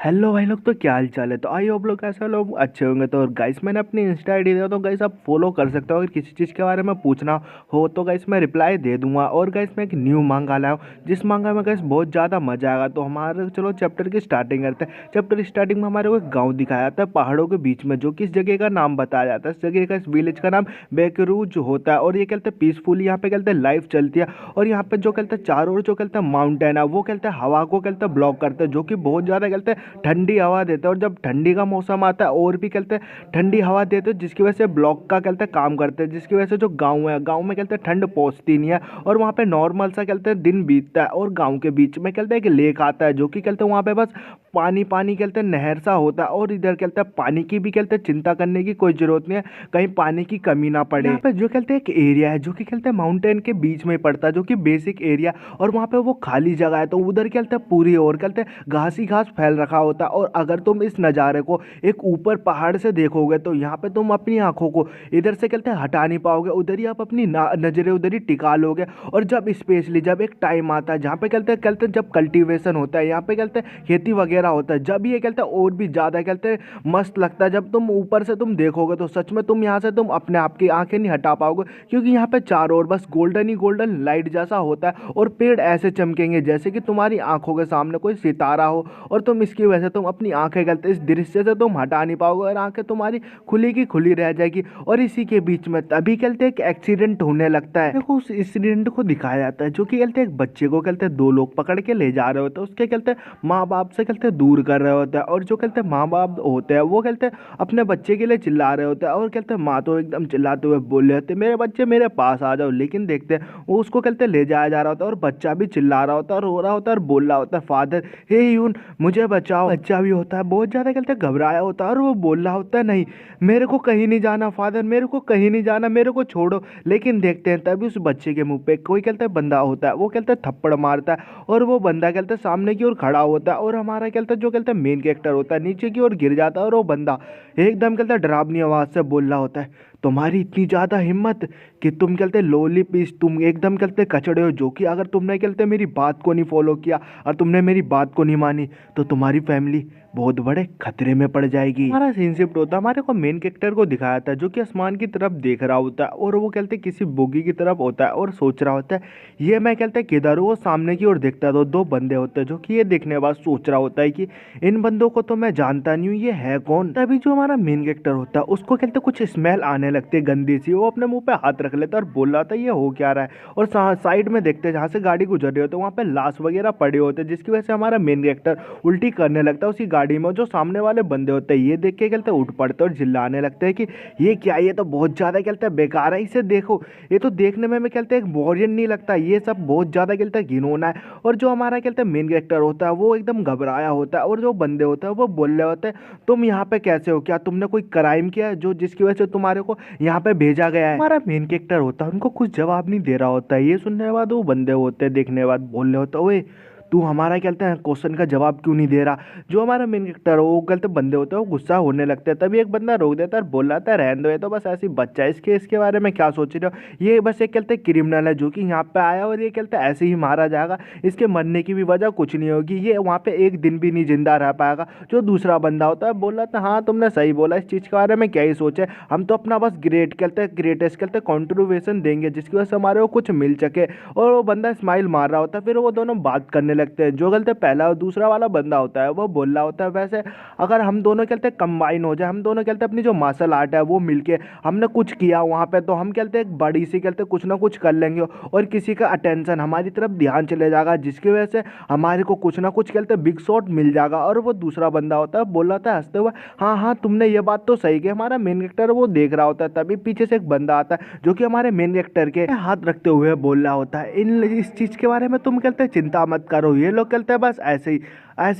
Hello भाई लोग, तो क्या हाल चाल है। तो आई होप लोग ऐसा लोग अच्छे होंगे। तो गाइस मैंने अपनी इंस्टा आईडी दिया, तो गाइस आप फॉलो कर सकते हो। अगर किसी चीज़ के बारे में पूछना हो तो गाइस मैं रिप्लाई दे दूंगा। और गाइस मैं एक न्यू मांगा लाया हूँ, जिस मांगा में गाइस बहुत ज़्यादा मजा आएगा। तो हमारे चलो चैप्टर की स्टार्टिंग करते हैं। चैप्टर स्टार्टिंग में हमारे को एक गाँव दिखाया जाता है पहाड़ों के बीच में, जो कि इस जगह का नाम बताया जाता है। इस जगह का, इस विलेज का नाम बेकरूज होता है। और ये कहते हैं पीसफुली यहाँ पे कहते हैं लाइफ चलती है। और यहाँ पे जो कहते हैं चारों ओर जो कहते हैं माउंटेन है, वो कहते हैं हवा को कहते हैं ब्लॉक करते हैं, जो कि बहुत ज़्यादा कहते हैं ठंडी हवा देते हैं। और जब ठंडी का मौसम आता है और भी कहते हैं ठंडी हवा देते हैं, जिसकी वजह से ब्लॉक का कहते हैं काम करते हैं, जिसकी वजह से जो गाँव में कहते हैं ठंड पहुँचती नहीं है। और वहाँ पे नॉर्मल सा कहते हैं दिन बीतता है। और गाँव के बीच में कहते हैं एक लेक आता है, जो कि कहते हैं वहाँ पे बस पानी पानी कहते हैं नहर सा होता है। और इधर कहते हैं पानी की भी कहते हैं चिंता करने की कोई जरूरत नहीं है, कहीं पानी की कमी ना पड़े। यहाँ पे जो कहते हैं एक एरिया है, जो कि कहते हैं माउंटेन के बीच में पड़ता है, जो कि बेसिक एरिया। और वहाँ पे वो खाली जगह है, तो उधर कहते हैं पूरी ओर कहते हैं घास ही घास फैल रखा होता है। और अगर तुम इस नज़ारे को एक ऊपर पहाड़ से देखोगे, तो यहाँ पे तुम अपनी आंखों को इधर से कहते हैं हटा नहीं पाओगे, उधर ही आप अपनी नज़रें उधर ही टिका लोगे। और जब स्पेशली जब एक टाइम आता है जहाँ पे कहते हैं जब कल्टीवेशन होता है, यहाँ पे कहते हैं खेती वगैरह होता है, जब ये कहते हैं और भी ज़्यादा कहते हैं मस्त लगता है। जब तुम ऊपर से तुम देखोगे, तो सच में तुम यहाँ से तुम अपने आप की आंखें नहीं हटा पाओगे, क्योंकि यहाँ पे चारों ओर बस गोल्डन ही गोल्डन लाइट जैसा होता है। और पेड़ ऐसे चमकेंगे जैसे कि तुम्हारी आंखों के सामने कोई सितारा हो। और तुम इसकी वजह से तुम अपनी आंखें कहते इस दृश्य से तुम हटा नहीं पाओगे, और आंखें तुम्हारी खुली की खुली रह जाएगी। और इसी के बीच में तभी कहते एक एक्सीडेंट होने लगता है। देखो उस इंसिडेंट को दिखाया जाता है, जो कि कहते एक बच्चे को कहते दो लोग पकड़ के ले जा रहे होते हैं, उसके कहते माँ बाप से कहते दूर कर रहे होते हैं। और जो कहते माँ बाप होते हैं, वो कहते अपने बच्चे के लिए चिल्ला रहे होते हैं। और कहते माँ तो एकदम चिल्लाते हुए बोल रहे होते हैं, मेरे बच्चे मेरे पास आ जाओ। लेकिन देखते हैं वो उसको कहते ले जाया जा रहा होता है, और बच्चा भी चिल्ला रहा होता है, और रो रहा होता है, और बोल रहा होता है, फादर हे यून मुझे बचाओ। बच्चा भी होता है बहुत ज़्यादा कहते घबराया होता है, और वो बोल रहा होता है नहीं मेरे को कहीं नहीं जाना फादर, मेरे को कहीं नहीं जाना, मेरे को छोड़ो। लेकिन देखते हैं तभी उस बच्चे के मुंह पे कोई कहते बंदा होता है, वो कहते थप्पड़ मारता है। और वो बंदा कहते सामने की ओर खड़ा होता है, और हमारा कहते जो कहते मेन कैरेक्टर होता है नीचे की ओर गिर जाता है। और वो बंदा एकदम कहते डरावनी आवाज़ से बोल रहा होता है, तुम्हारी इतनी ज़्यादा हिम्मत कि तुम कहते लोली पीस, तुम एकदम कहते कचड़े हो, जो कि अगर तुमने कहते मेरी बात को नहीं फॉलो किया और तुमने मेरी बात को नहीं मानी, तो तुम्हारी फैमिली बहुत बड़े खतरे में पड़ जाएगी। हमारा सीन शिफ्ट होता है, हमारे को मेन कैरेक्टर को दिखाया था, जो कि आसमान की तरफ देख रहा होता है। और वो कहते किसी बोगी की तरफ होता है, और सोच रहा होता है ये मैं कहते किधर हूँ। वो सामने की ओर देखता है, तो दो बंदे होते हैं, जो कि ये देखने के बाद सोच रहा होता है कि इन बंदों को तो मैं जानता नहीं हूँ, ये है कौन। तभी जो हमारा मेन कैरेक्टर होता है, उसको कहते कुछ स्मेल आने लगती है गंदी सी। वो अपने मुंह पे हाथ रख लेता है और बोल रहा था ये हो क्या रहा है। और साइड में देखते हैं जहाँ से गाड़ी गुजर रही होती है, वहाँ पे लाश वगैरह पड़े होते हैं, जिसकी वजह से हमारा मेन कैरेक्टर उल्टी करने लगता है उसी गाड़ी में। जो सामने वाले बंदे होते हैं ये देख के कहते उठ पड़ते हैं और चिल्लाने लगते हैं कि ये क्या, ये तो बहुत ज़्यादा कहते हैं बेकार है, इसे देखो, ये तो देखने में कहते हैं एक बोरियन नहीं लगता, ये सब बहुत ज़्यादा कहते हैं घिनौना है। और जो हमारा कहते हैं मेन कैरेक्टर होता है, वो एकदम घबराया होता है। और जो बंदे होते हैं वो बोल रहे होते हैं तुम यहाँ पे कैसे हो, क्या तुमने कोई क्राइम किया है जो जिसकी वजह से तुम्हारे को यहाँ पे भेजा गया है। हमारा मेन कैरेक्टर होता है उनको कुछ जवाब नहीं दे रहा होता है। ये सुनने के बाद वो बंदे होते हैं देखने के बाद बोल रहे होते हैं ओए तू हमारा कहते हैं क्वेश्चन का जवाब क्यों नहीं दे रहा। जो हमारा मेन कैरेक्टर वो कहते बंदे होते हैं वो गुस्सा होने लगते हैं। तभी एक बंदा रोक देता है और बोल रहा था रहने दो, ये तो बस ऐसी बच्चा है, इसके बारे में क्या सोच रहे हो, ये बस एक कहते हैं क्रिमिनल है जो कि यहाँ पे आया और ये कहते हैं ऐसे ही मारा जाएगा, इसके मरने की भी वजह कुछ नहीं होगी, ये वहाँ पे एक दिन भी नहीं जिंदा रह पाएगा। जो दूसरा बंदा होता है बोल रहा था हाँ तुमने सही बोला, इस चीज़ के बारे में क्या ही सोचे, हम तो अपना बस ग्रेटेस्ट कहते हैं कॉन्ट्रीब्यूशन देंगे जिसकी वजह से हमारे को कुछ मिल सके। और वो बंदा स्माइल मार रहा होता है, फिर वो दोनों बात करने लगते हैं। जो गलते पहला और दूसरा वाला बंदा होता है वो बोल रहा होता है वैसे अगर हम दोनों कहते हैं कंबाइन हो जाए, हम दोनों कहते हैं अपनी जो मार्शल आर्ट है वो मिलके हमने कुछ किया वहाँ पे, तो हम कहते हैं एक बड़ी सी कहते हैं कुछ ना कुछ कर लेंगे और किसी का अटेंशन हमारी तरफ ध्यान चले जाएगा, जिसकी वजह से हमारे को कुछ ना कुछ कहते हैं बिग शॉट मिल जाएगा। और वो दूसरा बंदा होता है बोल रहा था हंसते हुए हाँ हाँ तुमने ये बात तो सही की। हमारा मेन कैरेक्टर वो देख रहा होता है, तभी पीछे से एक बंदा आता है जो कि हमारे मेन कैरेक्टर के हाथ रखते हुए बोल रहा होता है इस चीज़ के बारे में तुम कहते हैं चिंता मत करो, ये लोग कहते हैं बस ऐसे ही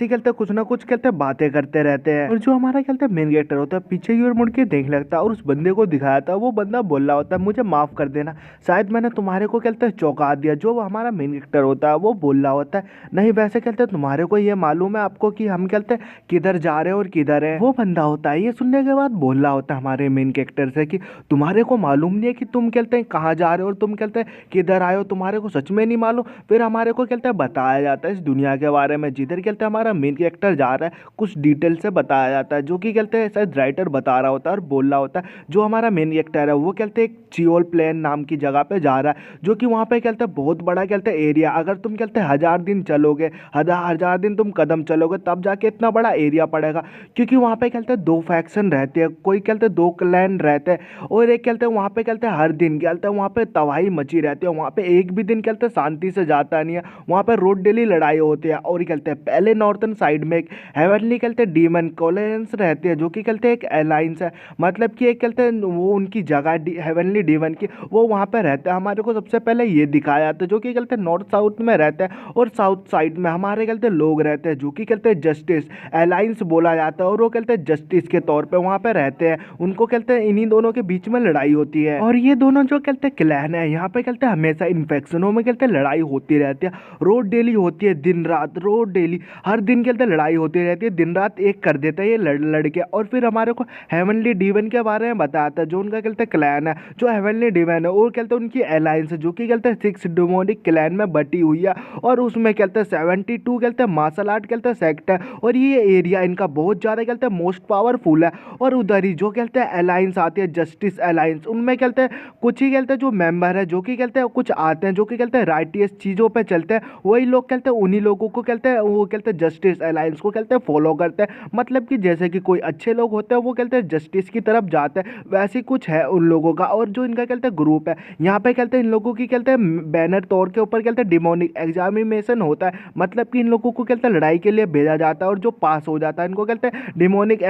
कहते कुछ ना कुछ कहते बातें करते रहते हैं। और जो हमारा कहते मेन कैरेक्टर होता है पीछे की ओर मुड़ के देख लगता है और उस बंदे को दिखाया था, वो बंदा बोल रहा होता है मुझे माफ़ कर देना, शायद मैंने तुम्हारे को कहते चौंका दिया। जो हमारा मेन कैरेक्टर होता है वो बोल रहा होता है नहीं वैसे कहते तुम्हारे को ये मालूम है आपको कि हम कहते किधर जा रहे हैं और किधर है। वो बंदा होता है ये सुनने के बाद बोल रहा होता है हमारे मेन कैरेक्टर से कि तुम्हारे को मालूम नहीं है कि तुम कहते हैं कहाँ जा रहे हो और तुम कहते हैं किधर आए हो, तुम्हारे को सच में नहीं मालूम। फिर हमारे को कहते हैं बताया जाता है इस दुनिया के बारे में जिधर कहते कहते हैं हमारा मेन कैरेक्टर जा रहा है, कुछ डिटेल से बताया जाता है जो कि कहते हैं शायद राइटर बता रहा होता है और बोल रहा होता है। जो हमारा मेन कैरेक्टर है वो कहते हैं एक चियोल प्लेन नाम की जगह पे जा रहा है, जो कि वहाँ पे कहते हैं बहुत बड़ा कहते हैं एरिया, अगर तुम कहते हैं 1000 दिन चलोगे, 1000 दिन तुम कदम चलोगे तब जाके इतना बड़ा एरिया पड़ेगा। क्योंकि वहाँ पे कहते हैं दो फैक्शन रहते हैं, कोई कहते हैं दो क्लैन रहते हैं, और एक कहते हैं वहाँ पे कहते हैं हर दिन कहते हैं वहाँ पे तबाही मची रहती है, वहाँ पे एक भी दिन कहते हैं शांति से जाता नहीं है, वहाँ पे रोज डेली लड़ाई होती है। और कहते हैं पहले नॉर्थन साइड में एक हेवनली कहते हैं डीमन कॉलोनियंस रहते हैं, जो कि कहते हैं एक अलायंस है, मतलब कि एक कहते हैं वो उनकी जगह हेवनली डीमन की, वो वहाँ पे रहते हैं। हमारे को सबसे पहले ये दिखाया जाता है जो कि कहते हैं नॉर्थ साउथ में रहते हैं, और साउथ साइड में हमारे कहते हैं लोग रहते हैं जो कि कहते हैं जस्टिस अलायंस बोला जाता है, और वो कहते हैं जस्टिस के तौर पे वहाँ पे रहते हैं। उनको कहते हैं इन्हीं दोनों के बीच में लड़ाई होती है, और ये दोनों जो कहते हैं क्लैन है यहाँ पे कहते हैं हमेशा इन्फेक्शनों में कहते हैं लड़ाई होती रहती है, रोज डेली होती है, दिन रात रोज डेली हर दिन कहते हैं लड़ाई होती रहती है, दिन रात एक कर देता है ये लड़के। और फिर हमारे को हेवनली डीवन के बारे में बताता है, जो उनका कहते हैं क्लैन है, जो हेवनली डीवन है, और कहते हैं उनकी अलायंस है जो कि कहते हैं 6 डिमोनिक क्लैन में बटी हुई है, और उसमें कहते हैं 72 कहते हैं मार्शल आर्ट कहते हैं सेक्ट है, और ये एरिया इनका बहुत ज़्यादा कहते हैं मोस्ट पावरफुल है। और उधर ही जो कहते हैं अलायंस आती है जस्टिस अलायंस, उनमें कहते हैं कुछ ही कहते हैं जो मेंबर है जो कि कहते हैं कुछ आते हैं जो कि कहते हैं राइटियस चीज़ों पे चलते हैं, वही लोग कहते हैं उन्हीं लोगों को कहते हैं वो कहते हैं जस्टिस अलायंस को कहते हैं फॉलो करते हैं। मतलब कि जैसे कि कोई अच्छे लोग होते हैं वो कहते हैं जस्टिस की तरफ जाते हैं, वैसे कुछ है उन लोगों का। और जो इनका कहते हैं ग्रुप है यहाँ पे कहते हैं इन लोगों की कहते हैं बैनर तौर के ऊपर कहते हैं डिमोनिक एग्जामिनेशन होता है, मतलब कि इन लोगों को कहते हैं लड़ाई के लिए भेजा जाता है, और जो पास हो जाता है इनको कहते हैं डिमोनिक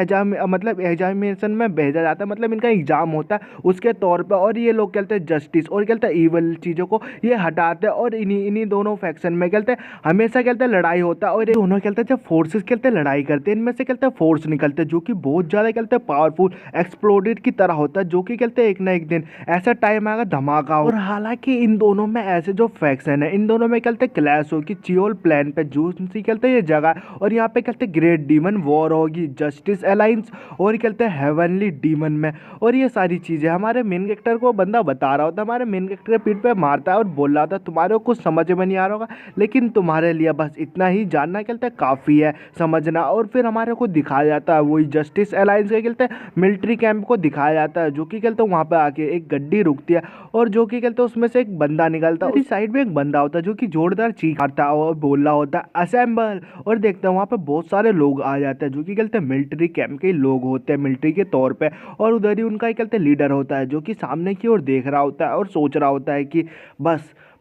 मतलब एग्जामिनेशन में भेजा जाता है, मतलब इनका एग्जाम होता है उसके तौर पे। और ये लोग कहते हैं जस्टिस और कहते हैं ईवल चीज़ों को ये हटाते हैं, और इन्हीं इन्हीं दोनों फैक्शन में कहते हैं हमेशा कहते हैं लड़ाई होता है। और ये दोनों कहते हैं जब फोर्सेस कहते हैं लड़ाई करते हैं, इनमें से कहते हैं फोर्स निकलते हैं जो कि बहुत ज़्यादा कहते हैं पावरफुल एक्सप्लोडेड की तरह होता है, जो कि कहते हैं एक ना एक दिन ऐसा टाइम आएगा धमाका। और हालांकि इन दोनों में ऐसे जो फैक्शन है इन दोनों में कहते हैं क्लैश होगी चियोल प्लेन पे, जो सी कहते हैं ये जगह, और यहाँ पे कहते हैं ग्रेट डीमन वॉर होगी जस्टिस अलायंस और कहते हैं हेवनली डीमन में। और ये सारी चीज़ें हमारे मेन कैरेक्टर को बंदा बता रहा होता है, हमारे मेन कैरेक्टर पीठ पे मारता है और बोल रहा था तुम्हारे को कुछ समझ में नहीं आ रहा होगा, लेकिन तुम्हारे लिए बस इतना ही जानना कहते हैं काफ़ी है समझना। और फिर हमारे को दिखाया जाता है वही जस्टिस अलायंस के कहते हैं मिलिट्री कैंप को दिखाया जाता है, जो कि कहते हैं वहाँ पे आके एक गड्डी रुकती है, और जो कि कहते हैं उसमें से एक बंदा निकलता है, उस साइड में एक बंदा होता है जो कि जोरदार चीख मारता है और बोल रहा होता है असेंबल। और देखते हैं वहाँ पे बहुत सारे लोग आ जाते हैं जो कि कहते हैं मिलिट्री कैंप के लोग होते हैं मिलिट्री के तौर पे, और उधर ही उनका एक कहते हैं लीडर होता है जो कि सामने की ओर देख रहा होता है और सोच रहा होता है कि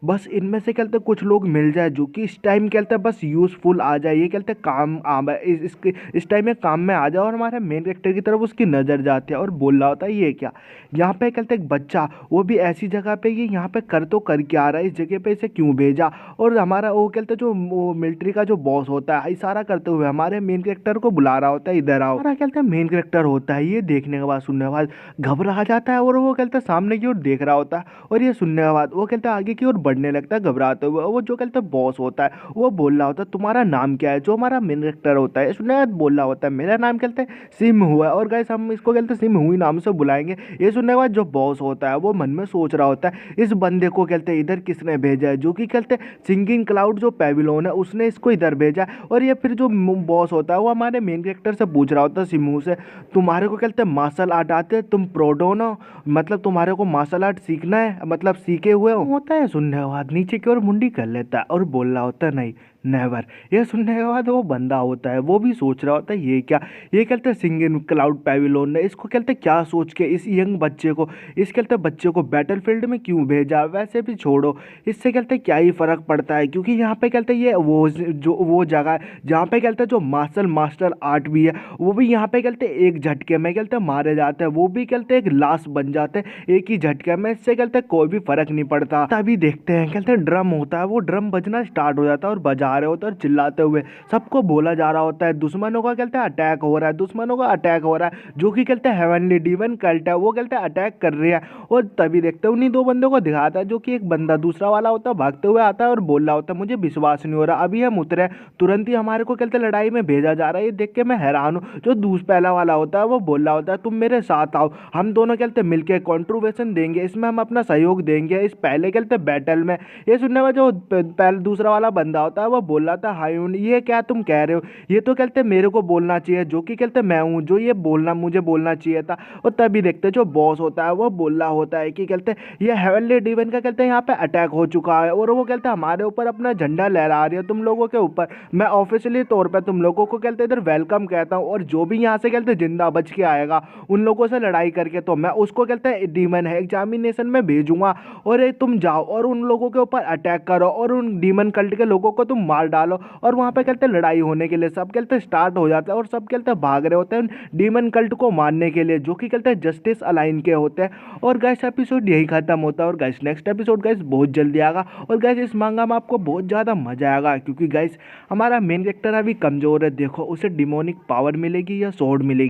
बस इनमें से कहते हैं कुछ लोग मिल जाए जो कि इस टाइम कहते हैं बस यूज़फुल आ जाए, ये कहते हैं काम इस टाइम में काम में आ जाए। और हमारे मेन कैरेक्टर की तरफ उसकी नज़र जाती है और बोल रहा होता है ये क्या, यहाँ पे कहते हैं एक बच्चा वो भी ऐसी जगह पे, ये यहाँ पे कर क्या रहा है, इस जगह पे इसे क्यों भेजा। और हमारा वो कहते हैं जो मिलिट्री का जो बॉस होता है इशारा करते हुए हमारे मेन कैरेक्टर को बुला रहा होता है इधर आओ। हमारा कहते हैं मेन कैरेक्टर होता है ये देखने के बाद सुनने के बाद घबरा जाता है, और वो कहते हैं सामने की ओर देख रहा होता है, और ये सुनने के बाद वो कहते हैं आगे की ओर बढ़ने लगता है घबराते हुए। वो जो कहते हैं बॉस होता है वो बोल रहा होता है तुम्हारा नाम क्या है, जो हमारा मेन कैरेक्टर होता है सुनने के बाद बोल रहा होता है मेरा नाम कहते हैं सिम हुआ है, और गाइस हम इसको कहते हैं सिम हुई नाम से बुलाएंगे। ये सुनने के बाद जो बॉस होता है वो मन में सोच रहा होता है इस बंदे को कहते हैं इधर किसने भेजा है, जो कि कहते हैं सिंगिंग क्लाउड जो पेविलोन है उसने इसको इधर भेजा। और ये फिर जो बॉस होता है वो हमारे मेन कैरेक्टर से पूछ रहा होता है सिमू से तुम्हारे को कहते हैं मार्शल आर्ट आते हैं, तुम प्रोडोन हो, मतलब तुम्हारे को मार्शल आर्ट सीखना है, मतलब सीखे हुए होता है। सुनने के बाद नीचे की ओर मुंडी कर लेता है और बोल रहा होता है नहीं नेवर। ये सुनने के बाद वो बंदा होता है वो भी सोच रहा होता है ये क्या, ये कहते हैं सिंगिंग क्लाउड पेविलोन ने इसको कहते हैं क्या सोच के इस यंग बच्चे को, इस कहते हैं बच्चे को बैटलफील्ड में क्यों भेजा, वैसे भी छोड़ो इससे कहते हैं क्या ही फ़र्क पड़ता है, क्योंकि यहाँ पे कहते हैं ये वो जगह है जहाँ पे कहते हैं जो मार्शल आर्ट भी है वो भी यहाँ पे कहते हैं एक झटके में कहते हैं मारे जाते हैं, वो भी कहते हैं एक लाश बन जाते हैं एक ही झटके में, इससे कहते हैं कोई भी फ़र्क नहीं पड़ता। तभी देखते हैं कहते हैं ड्रम होता है, वो ड्रम बजना स्टार्ट हो जाता है और बजा रहे होते हैं और चिल्लाते हुए सबको बोला जा रहा होता है दुश्मनों का कहते हैं अटैक हो रहा है, दुश्मनों का अटैक हो रहा है, जो कि कहते हैं हेवनली डीमन कल्ट है वो कहते हैं अटैक कर रही है। और तभी देखते हैं उन्हीं दो बंदों को दिखाता है, जो कि एक बंदा दूसरा वाला होता है भागते हुए आता है और बोल रहा होता है मुझे विश्वास नहीं हो रहा अभी हम उतरे तुरंत ही हमारे को कहते हैं लड़ाई में भेजा जा रहा है, ये देख के मैं हैरान हूँ। जो पहला वाला होता है वो बोल रहा होता है तुम मेरे साथ आओ, हम दोनों कहते हैं मिलकर कॉन्ट्रीब्यूशन देंगे, इसमें हम अपना सहयोग देंगे इस पहले कहते हैं बैटल में। ये सुनने में जो पहले दूसरा वाला बंदा होता है वो बोल रहा था हायून ये क्या तुम कह रहे हो, ये तो कहते मेरे को बोलना चाहिए, जो कि कहते मैं हूँ जो ये बोलना मुझे बोलना चाहिए था। और तभी देखते जो बॉस होता है वो बोल रहा होता है कि कहते ये हेवनली डिवन का कहते हैं यहाँ पे अटैक हो चुका है और वो कहते हैं हमारे ऊपर अपना झंडा लहरा रही है तुम लोगों के ऊपर। मैं ऑफिशियली तौर पे तुम लोगों को कहते इधर वेलकम कहता हूँ, और जो भी यहाँ से कहते जिंदा बच के आएगा उन लोगों से लड़ाई करके तो मैं उसको कहते हैं डीमन है एग्जामिनेशन में भेजूंगा, और ये तुम जाओ और उन लोगों के ऊपर अटैक करो और उन डीमन कल्ट के लोगों को तुम मार डालो। और वहाँ पे कहते हैं लड़ाई होने के लिए सब कहते स्टार्ट हो जाता है और सब कहते भाग रहे होते हैं डीमन कल्ट को मारने के लिए, जो कि कहते हैं जस्टिस अलाइन के होते हैं। और गैस एपिसोड यही खत्म होता है, और गैस नेक्स्ट एपिसोड गैस बहुत जल्दी आएगा। और गैस इस मांगा में आपको बहुत ज़्यादा मजा आएगा, क्योंकि गैस हमारा मेन कैरेक्टर अभी कमज़ोर है, देखो उसे डिमोनिक पावर मिलेगी या स्वॉर्ड मिलेगी।